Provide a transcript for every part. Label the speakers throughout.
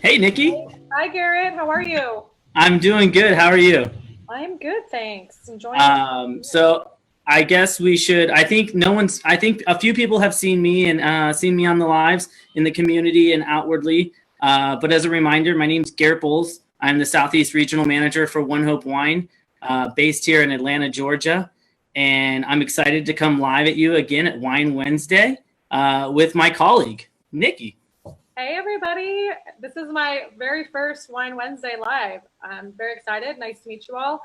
Speaker 1: Hey, Nikki.
Speaker 2: Hi, Garrett. How are you?
Speaker 1: I'm doing good. How are you?
Speaker 2: I'm good, thanks. Enjoying.
Speaker 1: So I guess we should. I think a few people have seen me and seen me on the lives in the community and outwardly. But as a reminder, my name's Garrett Bowles. I'm the Southeast Regional Manager for ONEHOPE Wine, based here in Atlanta, Georgia. And I'm excited to come live at you again at Wine Wednesday with my colleague, Nikki.
Speaker 2: Hey, everybody. This is my very first Wine Wednesday live. I'm very excited. Nice to meet you all.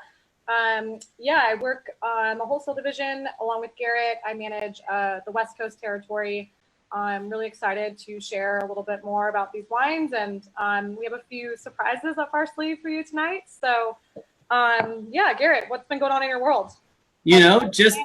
Speaker 2: I work on the wholesale division along with Garrett. I manage the West Coast territory. I'm really excited to share a little bit more about these wines, and we have a few surprises up our sleeve for you tonight. So, Garrett, what's been going on in your world?
Speaker 1: You know, just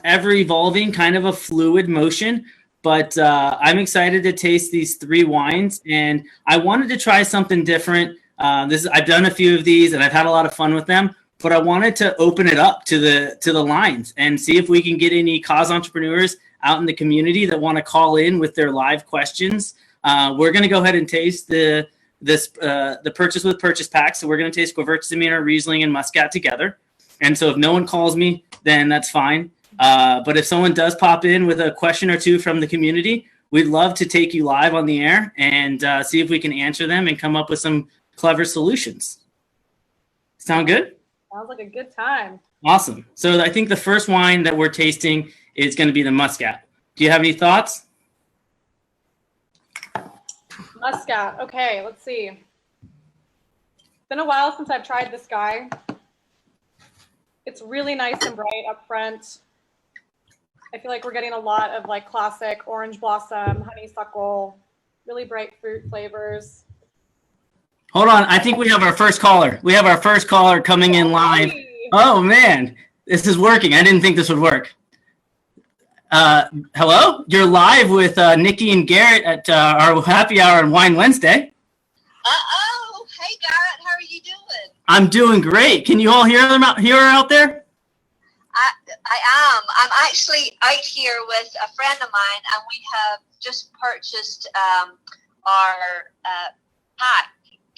Speaker 1: ever evolving, kind of a fluid motion. But I'm excited to taste these three wines, and I wanted to try something different. I've done a few of these, and I've had a lot of fun with them. But I wanted to open it up to the lines and see if we can get any cause entrepreneurs out in the community that want to call in with their live questions. We're going to go ahead and taste the purchase with purchase pack. So we're going to taste Gewürztraminer, Riesling, and Muscat together. And so if no one calls me, then that's fine. But if someone does pop in with a question or two from the community, we'd love to take you live on the air and see if we can answer them and come up with some clever solutions. Sound good?
Speaker 2: Sounds like a good time.
Speaker 1: Awesome. So I think the first wine that we're tasting is going to be the Muscat. Do you have any thoughts?
Speaker 2: Muscat. Okay, let's see. It's been a while since I've tried this guy. It's really nice and bright up front. I feel like we're getting a lot of like classic orange blossom, honeysuckle, really bright fruit flavors.
Speaker 1: Hold on. I think we have our first caller. We have our first caller coming in live.
Speaker 2: Hey.
Speaker 1: Oh, man. This is working. I didn't think this would work. Hello? You're live with Nikki and Garrett at our happy hour on Wine Wednesday.
Speaker 3: Uh-oh. Hey, Garrett. How are you doing?
Speaker 1: I'm doing great. Can you all hear her out there?
Speaker 3: I am. I'm actually out here with a friend of mine, and we have just purchased our pack.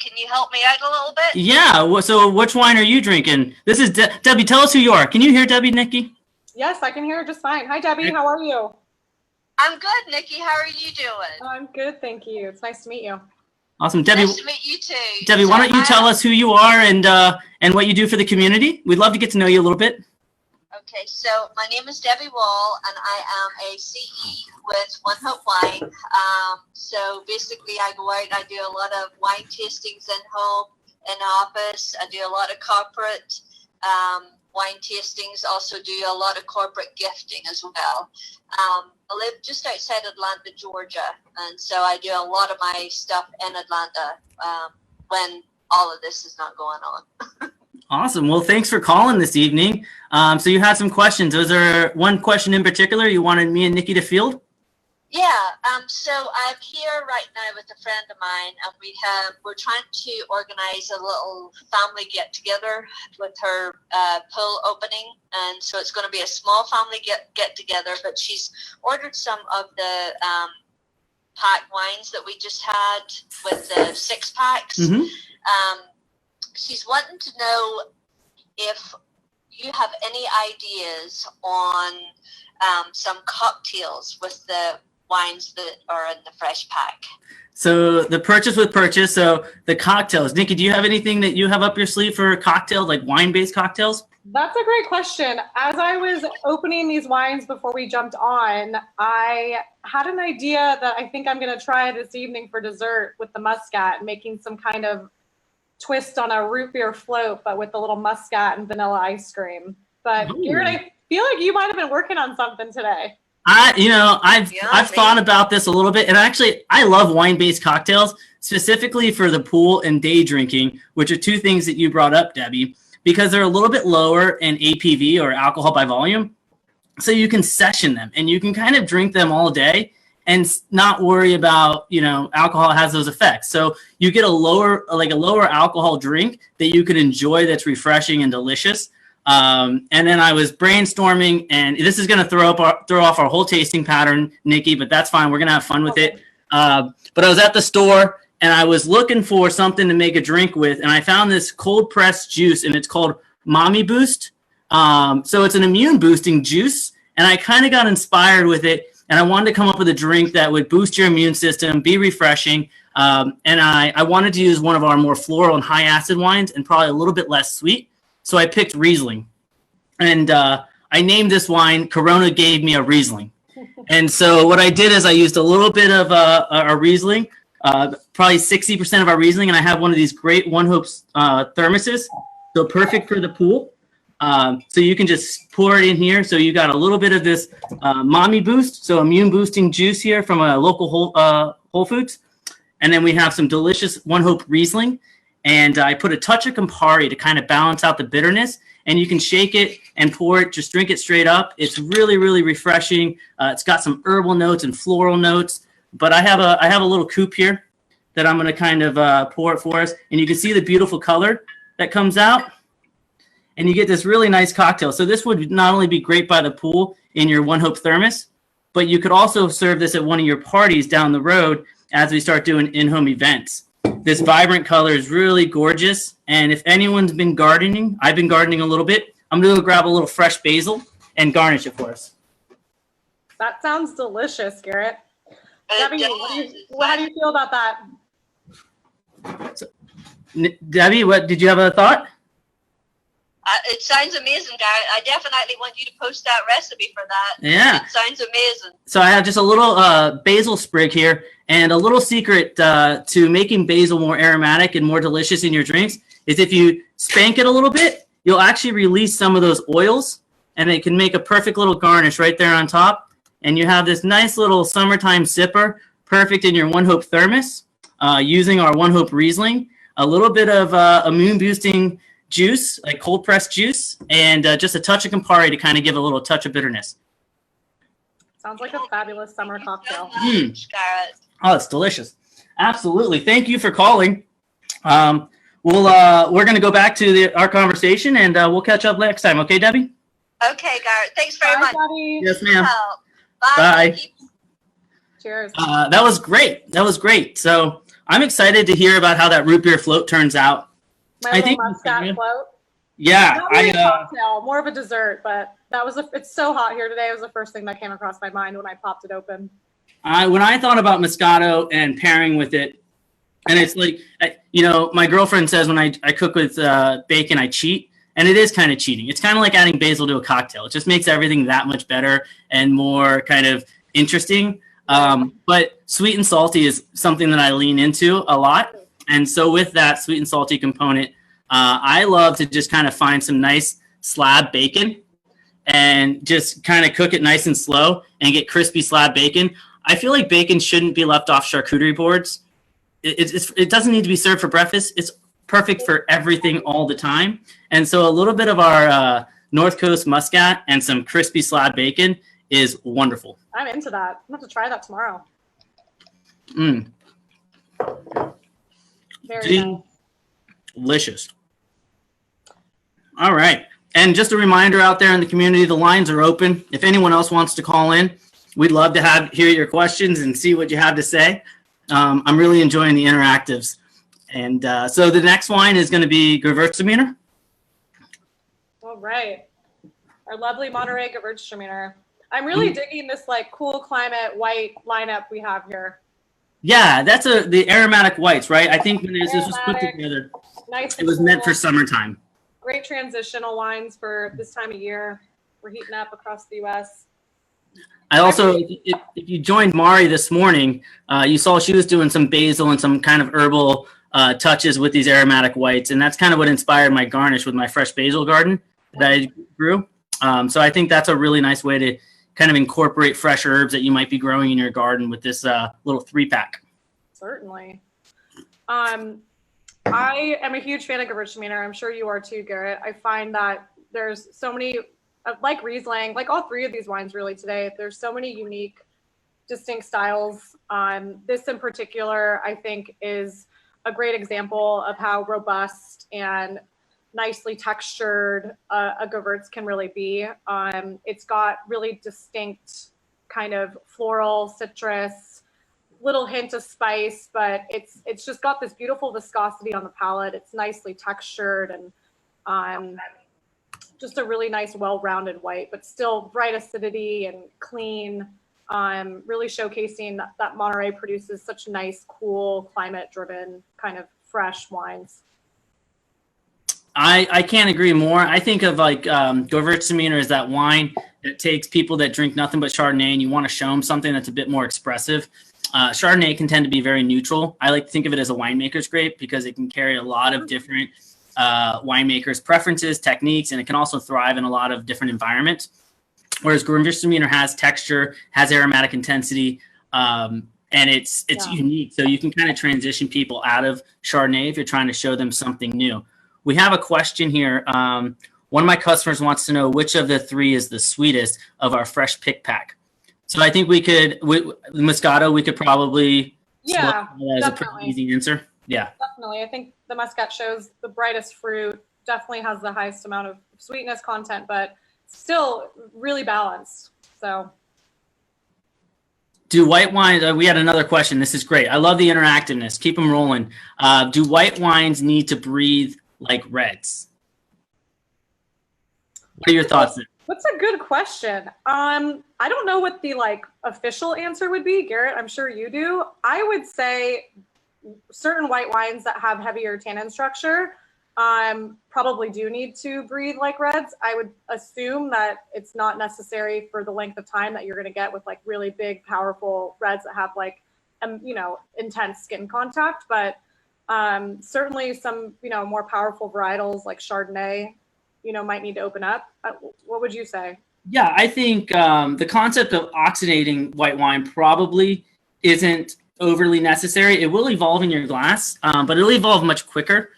Speaker 3: Can you help me out a little bit?
Speaker 1: Yeah. So which wine are you drinking? This is Debbie. Tell us who you are. Can you hear Debbie, Nikki?
Speaker 2: Yes, I can hear her just fine. Hi, Debbie. How are you?
Speaker 3: I'm good, Nikki. How are you doing?
Speaker 2: I'm good, thank you. It's nice to meet you.
Speaker 1: Awesome, Debbie.
Speaker 3: Nice to meet you too.
Speaker 1: Debbie, why don't you tell us who you are and what you do for the community? We'd love to get to know you a little bit.
Speaker 3: Okay, so my name is Debbie Wall, and I am a CE with ONEHOPE Wine. So basically, I go out and I do a lot of wine tastings in home, in office. I do a lot of corporate wine tastings. Also do a lot of corporate gifting as well. I live just outside Atlanta, Georgia, and so I do a lot of my stuff in Atlanta when all of this is not going on.
Speaker 1: Awesome. Well, thanks for calling this evening. So you had some questions. Was there one question in particular you wanted me and Nikki to field?
Speaker 3: Yeah. So I'm here right now with a friend of mine, and we're trying to organize a little family get together with her pool opening, and so it's going to be a small family get together. But she's ordered some of the pack wines that we just had with the 6-packs.
Speaker 1: Mm-hmm.
Speaker 3: She's wanting to know if you have any ideas on some cocktails with the wines that are in the fresh pack.
Speaker 1: So the purchase with purchase, so the cocktails. Nikki, do you have anything that you have up your sleeve for cocktails, like wine-based cocktails?
Speaker 2: That's a great question. As I was opening these wines before we jumped on, I had an idea that I think I'm going to try this evening for dessert with the Muscat, making some kind of twist on a root beer float, but with a little Muscat and vanilla ice cream. But Garrett, I feel like you might have been working on something today.
Speaker 1: I've thought about this a little bit, and actually I love wine-based cocktails, specifically for the pool and day drinking, which are two things that you brought up, Debbie, because they're a little bit lower in APV or alcohol by volume. So you can session them and you can kind of drink them all day and not worry about, alcohol has those effects. So you get a lower alcohol drink that you can enjoy that's refreshing and delicious. And then I was brainstorming, and this is going to throw off our whole tasting pattern, Nikki, but that's fine. We're going to have fun with it. But I was at the store and I was looking for something to make a drink with, and I found this cold pressed juice, and it's called Mommy Boost. So it's an immune boosting juice, and I kind of got inspired with it, and I wanted to come up with a drink that would boost your immune system, be refreshing, and I wanted to use one of our more floral and high acid wines and probably a little bit less sweet. So I picked Riesling, and I named this wine Corona Gave Me a Riesling. And so what I did is I used a little bit of a Riesling, probably 60% of our Riesling, and I have one of these great ONEHOPE thermoses, so perfect for the pool. So you can just pour it in here. So you got a little bit of this Mommy Boost, so immune boosting juice here from a local Whole Foods. And then we have some delicious ONEHOPE Riesling. And I put a touch of Campari to kind of balance out the bitterness. And you can shake it and pour it, just drink it straight up. It's really, really refreshing. It's got some herbal notes and floral notes. But I have a little coupe here that I'm going to kind of pour it for us. And you can see the beautiful color that comes out. And you get this really nice cocktail. So this would not only be great by the pool in your ONEHOPE thermos, but you could also serve this at one of your parties down the road as we start doing in-home events. This vibrant color is really gorgeous. And if anyone's been gardening, I've been gardening a little bit. I'm going to go grab a little fresh basil and garnish it for us.
Speaker 2: That sounds delicious, Garrett. Debbie, how do you feel about that?
Speaker 1: So, Debbie, what did you have a thought?
Speaker 3: It sounds amazing, Garrett. I definitely want you to post that recipe for that.
Speaker 1: Yeah.
Speaker 3: It sounds amazing.
Speaker 1: So I have just a little basil sprig here, and a little secret to making basil more aromatic and more delicious in your drinks is if you spank it a little bit, you'll actually release some of those oils, and it can make a perfect little garnish right there on top. And you have this nice little summertime sipper, perfect in your ONEHOPE thermos, using our ONEHOPE Riesling, a little bit of immune boosting juice, like cold pressed juice, and just a touch of Campari to kind of give a little touch of bitterness.
Speaker 2: Sounds like a fabulous summer cocktail.
Speaker 1: Oh, it's delicious. Absolutely. Thank you for calling. We're going to go back to our conversation, and we'll catch up next time. Okay, Debbie?
Speaker 3: Okay, Garrett. Thanks very much.
Speaker 2: Debbie.
Speaker 1: Yes, ma'am.
Speaker 3: Bye.
Speaker 1: Bye.
Speaker 2: Cheers.
Speaker 1: That was great. That was great. So I'm excited to hear about how that root beer float turns out.
Speaker 2: My little Muscat float.
Speaker 1: Yeah.
Speaker 2: Not really a cocktail, more of a dessert, but that was it's so hot here today. It was the first thing that came across my mind when I popped it open.
Speaker 1: When I thought about Moscato and pairing with it, and it's like, my girlfriend says when I cook with bacon, I cheat. And it is kind of cheating. It's kind of like adding basil to a cocktail. It just makes everything that much better and more kind of interesting. But sweet and salty is something that I lean into a lot. And so with that sweet and salty component, I love to just kind of find some nice slab bacon and just kind of cook it nice and slow and get crispy slab bacon. I feel like bacon shouldn't be left off charcuterie boards. It doesn't need to be served for breakfast. It's perfect for everything all the time. And so a little bit of our North Coast Muscat and some crispy slab bacon is wonderful.
Speaker 2: I'm into that. I'm going to try that tomorrow. Very nice.
Speaker 1: Delicious. All right. And just a reminder out there in the community, the lines are open. If anyone else wants to call in, we'd love to hear your questions and see what you have to say. I'm really enjoying the interactives. And so the next wine is going to be Gewürztraminer.
Speaker 2: All right. Our lovely Monterey Gewurztraminer. I'm really digging this like cool climate white lineup we have here.
Speaker 1: Yeah, that's the aromatic whites, right? I think when this was put together,
Speaker 2: nice
Speaker 1: it was meant for summertime.
Speaker 2: Great transitional wines for this time of year. We're heating up across the U.S.
Speaker 1: I also, if you joined Mari this morning, you saw she was doing some basil and some kind of herbal touches with these aromatic whites, and that's kind of what inspired my garnish with my fresh basil garden that I grew. So I think that's a really nice way to kind of incorporate fresh herbs that you might be growing in your garden with this little 3-pack.
Speaker 2: Certainly. I am a huge fan of Gewürztraminer. I'm sure you are too, Garrett. I find that there's so many, like Riesling, like all three of these wines really today, there's so many unique, distinct styles. This in particular, I think, is a great example of how robust and nicely textured a Gewürz can really be. It's got really distinct kind of floral, citrus, little hint of spice, but it's just got this beautiful viscosity on the palate. It's nicely textured and just a really nice, well-rounded white, but still bright acidity and clean. Really showcasing that Monterey produces such nice, cool, climate-driven, kind of fresh wines.
Speaker 1: I can't agree more. I think of like Gewürztraminer as that wine that takes people that drink nothing but Chardonnay and you want to show them something that's a bit more expressive. Chardonnay can tend to be very neutral. I like to think of it as a winemaker's grape because it can carry a lot of different winemakers' preferences, techniques, and it can also thrive in a lot of different environments. Whereas Gewürztraminer has texture, has aromatic intensity, and it's unique. So you can kind of transition people out of Chardonnay if you're trying to show them something new. We have a question here. One of my customers wants to know which of the three is the sweetest of our fresh pick pack. So I think Moscato, we could probably as a pretty easy answer. Yeah,
Speaker 2: definitely. I think the Muscat shows the brightest fruit, definitely has the highest amount of sweetness content, but still really balanced. So
Speaker 1: do white wines, we had another question. This is great. I love the interactiveness. Keep them rolling. Do white wines need to breathe like reds? What are your thoughts there?
Speaker 2: That's a good question. I don't know what the official answer would be. Garrett, I'm sure you do. I would say certain white wines that have heavier tannin structure probably do need to breathe like reds. I would assume that it's not necessary for the length of time that you're going to get with really big, powerful reds that have intense skin contact. But certainly some, more powerful varietals like Chardonnay, might need to open up. What would you say?
Speaker 1: Yeah, I think the concept of oxidating white wine probably isn't overly necessary. It will evolve in your glass, but it'll evolve much quicker.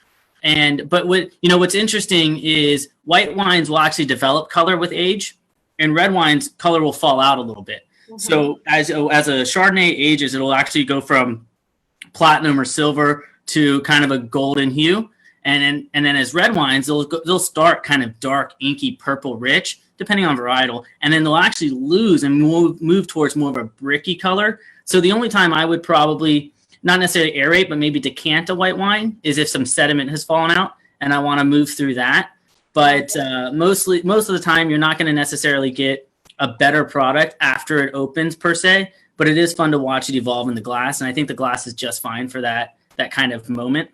Speaker 1: But what's interesting is white wines will actually develop color with age, and red wines color will fall out a little bit. Mm-hmm. So as a Chardonnay ages, it'll actually go from platinum or silver to kind of a golden hue, and then as red wines, they'll start kind of dark, inky, purple, rich, depending on varietal, and then they'll actually lose and move towards more of a bricky color. So the only time I would probably not necessarily aerate, but maybe decant a white wine is if some sediment has fallen out and I want to move through that. But most of the time, you're not going to necessarily get a better product after it opens per se, but it is fun to watch it evolve in the glass. And I think the glass is just fine for that kind of moment.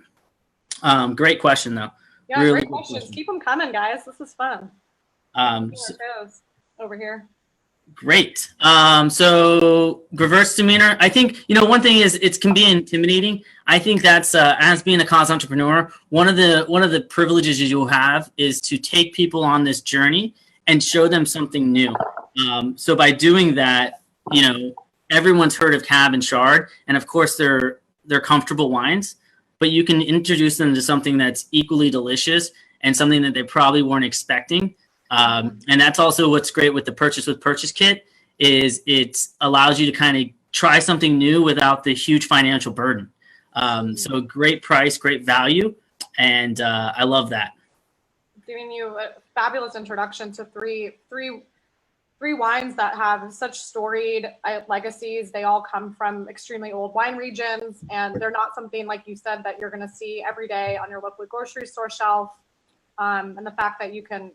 Speaker 1: Great question though.
Speaker 2: Yeah, really great questions. Keep them coming, guys. This is fun. Over here.
Speaker 1: Great. So Gewürztraminer, I think, one thing is it can be intimidating. I think that's as being a cause entrepreneur, one of the privileges you'll have is to take people on this journey and show them something new. So by doing that, everyone's heard of Cab and Chard, and of course they're comfortable wines, but you can introduce them to something that's equally delicious and something that they probably weren't expecting. And that's also what's great with the purchase with purchase kit is it allows you to kind of try something new without the huge financial burden. So great price, great value. And I love that.
Speaker 2: Giving you a fabulous introduction to three wines that have such storied legacies. They all come from extremely old wine regions, and they're not something, like you said, that you're going to see every day on your local grocery store shelf. And the fact that you can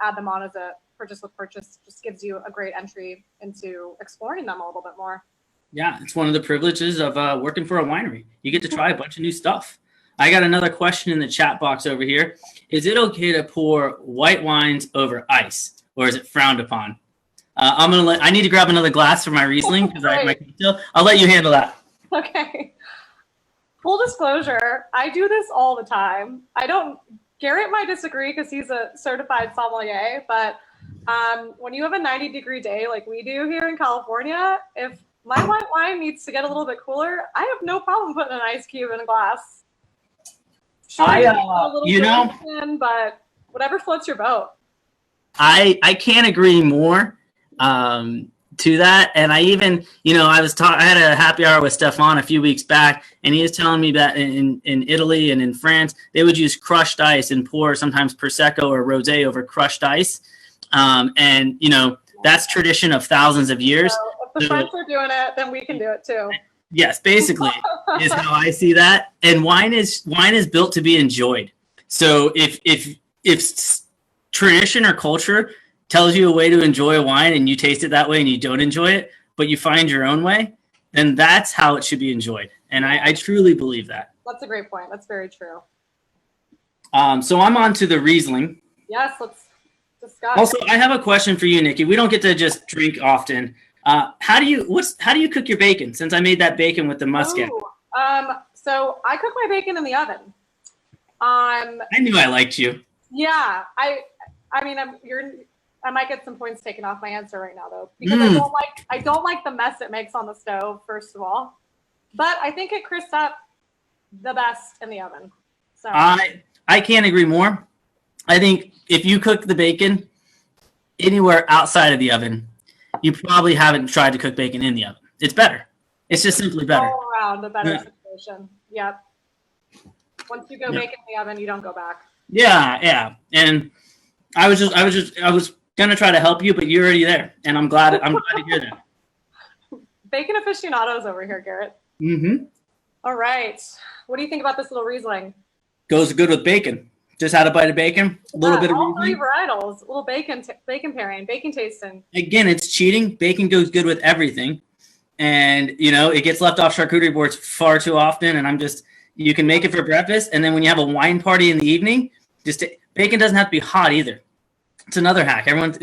Speaker 2: add them on as a purchase with purchase just gives you a great entry into exploring them a little bit more.
Speaker 1: Yeah, it's one of the privileges of working for a winery. You get to try a bunch of new stuff. I got another question in the chat box over here. Is it okay to pour white wines over ice, or is it frowned upon? I need to grab another glass for my Riesling because I have my cocktail. I'll let you handle that.
Speaker 2: Okay. Full disclosure, I do this all the time. Garrett might disagree because he's a certified sommelier, but when you have a 90-degree day like we do here in California, if my white wine needs to get a little bit cooler, I have no problem putting an ice cube in a glass. Sure, but whatever floats your boat.
Speaker 1: I can't agree more to that. And I even, I had a happy hour with Stefan a few weeks back, and he was telling me that in Italy and in France, they would use crushed ice and pour sometimes Prosecco or Rosé over crushed ice. And, that's tradition of thousands of years.
Speaker 2: So if the French are doing it, then we can do it too.
Speaker 1: Yes, basically is how I see that. And wine is built to be enjoyed. So if tradition or culture tells you a way to enjoy a wine and you taste it that way and you don't enjoy it, but you find your own way, then that's how it should be enjoyed. And I truly believe that.
Speaker 2: That's a great point. That's very true.
Speaker 1: So I'm on to the Riesling.
Speaker 2: Yes, let's discuss.
Speaker 1: Also, I have a question for you, Nikki. We don't get to just drink often. How do you cook your bacon? Since I made that bacon with the Muscat.
Speaker 2: Ooh, so I cook my bacon in the oven.
Speaker 1: I knew I liked you.
Speaker 2: Yeah, I mean, I might get some points taken off my answer right now though, because I don't like the mess it makes on the stove, first of all. But I think it crisps up the best in the oven. So
Speaker 1: I can't agree more. I think if you cook the bacon anywhere outside of the oven, you probably haven't tried to cook bacon in the oven. It's better. It's just simply better.
Speaker 2: All around a better situation. Yep. Once you go bacon in the oven, you don't go back.
Speaker 1: Yeah. And I was gonna try to help you, but you're already there, and I'm glad to hear that.
Speaker 2: Bacon aficionados over here, Garrett.
Speaker 1: Mm-hmm.
Speaker 2: All right. What do you think about this little Riesling?
Speaker 1: Goes good with bacon. Just had a bite of bacon, a little bit of
Speaker 2: all
Speaker 1: Riesling.
Speaker 2: three varietals, a little bacon pairing, bacon tasting.
Speaker 1: Again, it's cheating. Bacon goes good with everything, and it gets left off charcuterie boards far too often. And you can make it for breakfast, and then when you have a wine party in the evening, bacon doesn't have to be hot either. It's another hack. Everyone,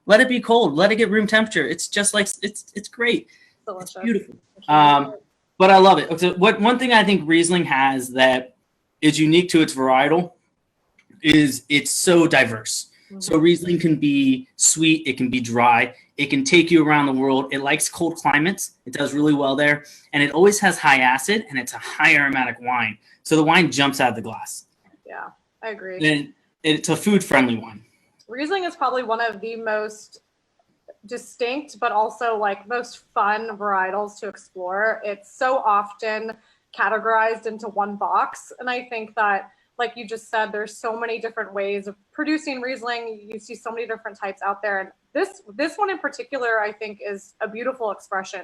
Speaker 1: let it be cold. Let it get room temperature. It's just like it's great.
Speaker 2: Delicious.
Speaker 1: It's beautiful. But I love it. So one thing I think Riesling has that is unique to its varietal is it's so diverse. Mm-hmm. So Riesling can be sweet. It can be dry. It can take you around the world. It likes cold climates. It does really well there. And it always has high acid, and it's a high aromatic wine. So the wine jumps out of the glass.
Speaker 2: Yeah, I agree.
Speaker 1: And it's a food-friendly wine.
Speaker 2: Riesling is probably one of the most distinct, but also like most fun varietals to explore. It's so often categorized into one box. And I think that, like you just said, there's so many different ways of producing Riesling. You see so many different types out there. And this one in particular, I think, is a beautiful expression.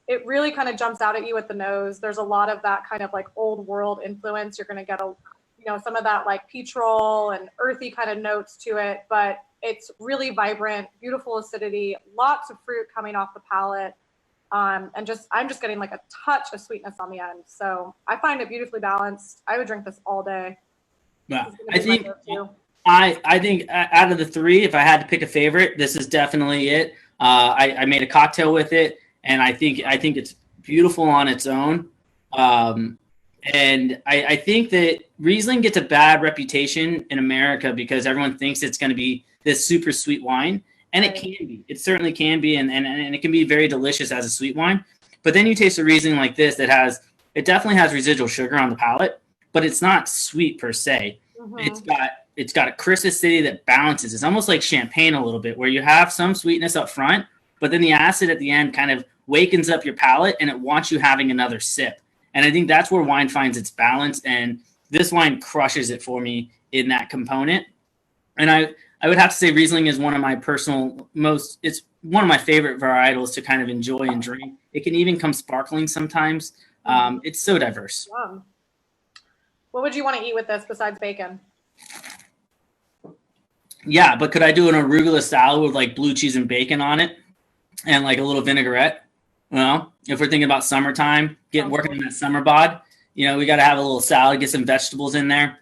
Speaker 2: It really kind of jumps out at you at the nose. There's a lot of that kind of like old world influence. You're going to get some of that like petrol and earthy kind of notes to it, but it's really vibrant, beautiful acidity, lots of fruit coming off the palate. And I'm just getting like a touch of sweetness on the end. So I find it beautifully balanced. I would drink this all day.
Speaker 1: Yeah, I think out of the three, if I had to pick a favorite, this is definitely it. I made a cocktail with it, and I think it's beautiful on its own. And I think that Riesling gets a bad reputation in America because everyone thinks it's going to be this super sweet wine. And it can be. It certainly can be. And it can be very delicious as a sweet wine. But then you taste a Riesling like this it definitely has residual sugar on the palate, but it's not sweet per se. Mm-hmm. It's got a crisp acidity that balances. It's almost like champagne a little bit, where you have some sweetness up front, but then the acid at the end kind of wakens up your palate and it wants you having another sip. And I think that's where wine finds its balance. And this wine crushes it for me in that component. And I would have to say Riesling is one of my it's one of my favorite varietals to kind of enjoy and drink. It can even come sparkling sometimes. It's so diverse.
Speaker 2: Wow. What would you want to eat with this besides bacon?
Speaker 1: Yeah, but could I do an arugula salad with like blue cheese and bacon on it and like a little vinaigrette? Well, if we're thinking about summertime, working in that summer bod, we got to have a little salad, get some vegetables in there.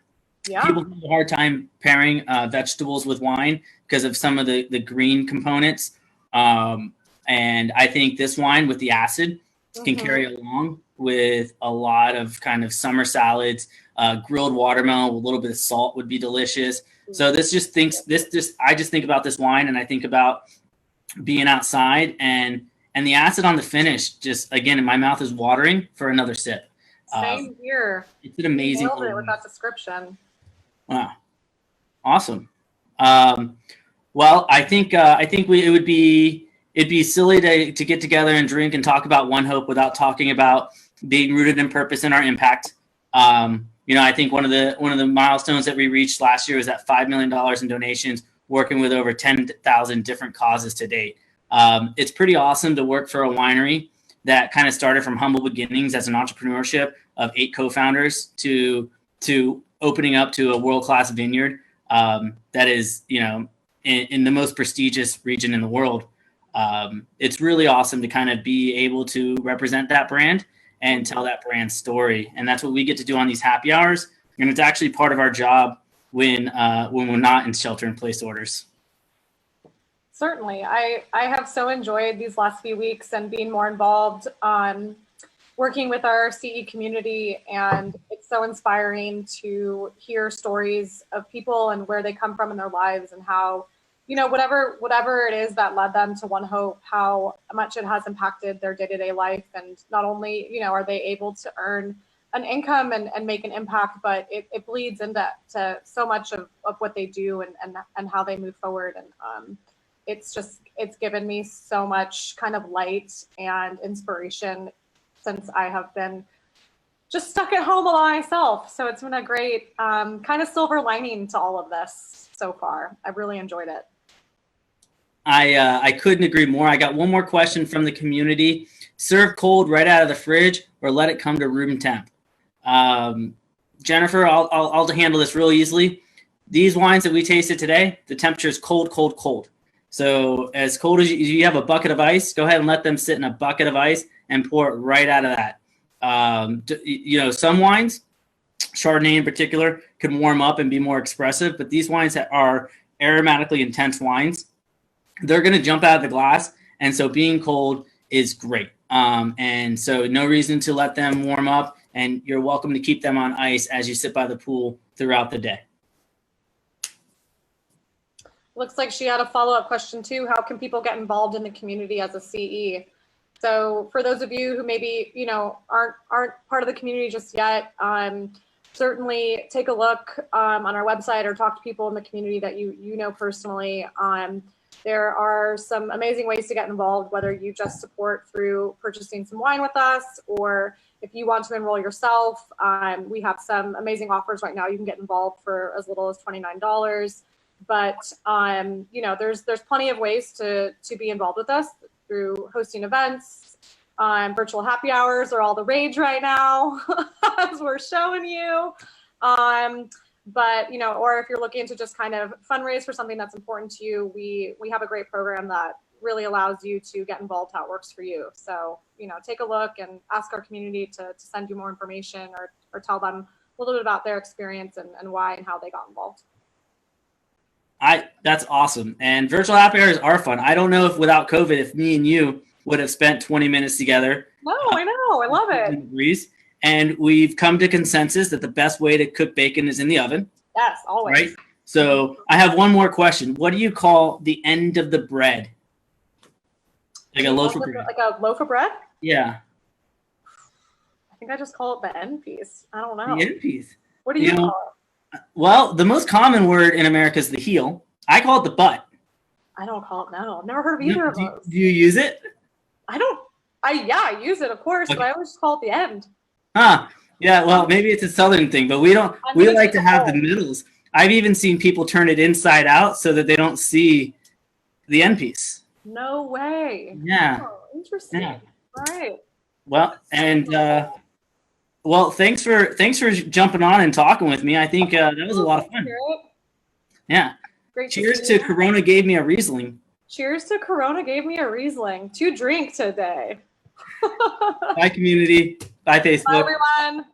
Speaker 1: Yeah. People have a hard time pairing vegetables with wine because of some of the green components. And I think this wine with the acid can carry along with a lot of kind of summer salads. Grilled watermelon with a little bit of salt would be delicious. So I just think about this wine and I think about being outside and the acid on the finish, just again, my mouth is watering for another sip.
Speaker 2: Same here.
Speaker 1: It's an amazing.
Speaker 2: Nailed it with that description.
Speaker 1: Wow, awesome. Well, I think it'd be silly to get together and drink and talk about ONEHOPE without talking about being rooted in purpose and our impact. I think one of the milestones that we reached last year was that $5 million in donations, working with over 10,000 different causes to date. It's pretty awesome to work for a winery that kind of started from humble beginnings as an entrepreneurship of 8 co-founders to opening up to a world-class vineyard that is, in the most prestigious region in the world. It's really awesome to kind of be able to represent that brand and tell that brand story. And that's what we get to do on these happy hours. And it's actually part of our job when we're not in shelter-in-place orders.
Speaker 2: Certainly. I have so enjoyed these last few weeks and being more involved on working with our CE community. And it's so inspiring to hear stories of people and where they come from in their lives and how, whatever it is that led them to ONEHOPE, how much it has impacted their day-to-day life. And not only, are they able to earn an income and make an impact, but it bleeds into so much of what they do and how they move forward. And it's given me so much kind of light and inspiration since I have been just stuck at home all by myself. So it's been a great kind of silver lining to all of this so far. I've really enjoyed it.
Speaker 1: I couldn't agree more. I got one more question from the community. Serve cold right out of the fridge or let it come to room temp? Jennifer, I'll handle this real easily. These wines that we tasted today, the temperature is cold, cold, cold. So as cold as you have a bucket of ice, go ahead and let them sit in a bucket of ice and pour it right out of that. Some wines, Chardonnay in particular, can warm up and be more expressive, but these wines that are aromatically intense wines, they're going to jump out of the glass. And so being cold is great. And so no reason to let them warm up, and you're welcome to keep them on ice as you sit by the pool throughout the day.
Speaker 2: Looks like she had a follow-up question too. How can people get involved in the community as a CE? So for those of you who maybe, aren't part of the community just yet, certainly take a look on our website or talk to people in the community that you know personally. There are some amazing ways to get involved, whether you just support through purchasing some wine with us, or if you want to enroll yourself, we have some amazing offers right now. You can get involved for as little as $29. But, there's plenty of ways to be involved with us through hosting events. Virtual happy hours are all the rage right now, as we're showing you. But, or if you're looking to just kind of fundraise for something that's important to you, we have a great program that really allows you to get involved how it works for you. So, take a look and ask our community to send you more information or tell them a little bit about their experience and why and how they got involved.
Speaker 1: That's awesome. And virtual happy hours are fun. I don't know if without COVID, if me and you would have spent 20 minutes together.
Speaker 2: No, I know. I love it.
Speaker 1: And we've come to consensus that the best way to cook bacon is in the oven.
Speaker 2: Yes, always.
Speaker 1: Right? So I have one more question. What do you call the end of the bread? Like a loaf of bread.
Speaker 2: Like a loaf of bread?
Speaker 1: Yeah.
Speaker 2: I think I just call it the end piece. I don't know.
Speaker 1: The end piece.
Speaker 2: What do you call it?
Speaker 1: Well, the most common word in America is the heel. I call it the butt.
Speaker 2: I don't call it no. I've never heard of either of those.
Speaker 1: Do you use it?
Speaker 2: I use it, of course, okay. But I always just call it the end.
Speaker 1: Yeah, well, maybe it's a Southern thing, but we like to have the middles. I've even seen people turn it inside out so that they don't see the end piece.
Speaker 2: No way.
Speaker 1: Yeah.
Speaker 2: Oh, interesting.
Speaker 1: Yeah.
Speaker 2: All right.
Speaker 1: Well, and well, thanks for jumping on and talking with me. I think that was a lot of fun. Yeah.
Speaker 2: Great.
Speaker 1: Cheers to Corona gave me a Riesling.
Speaker 2: Cheers to Corona gave me a Riesling to drink today.
Speaker 1: Bye, community. Bye, Facebook.
Speaker 2: Bye, everyone.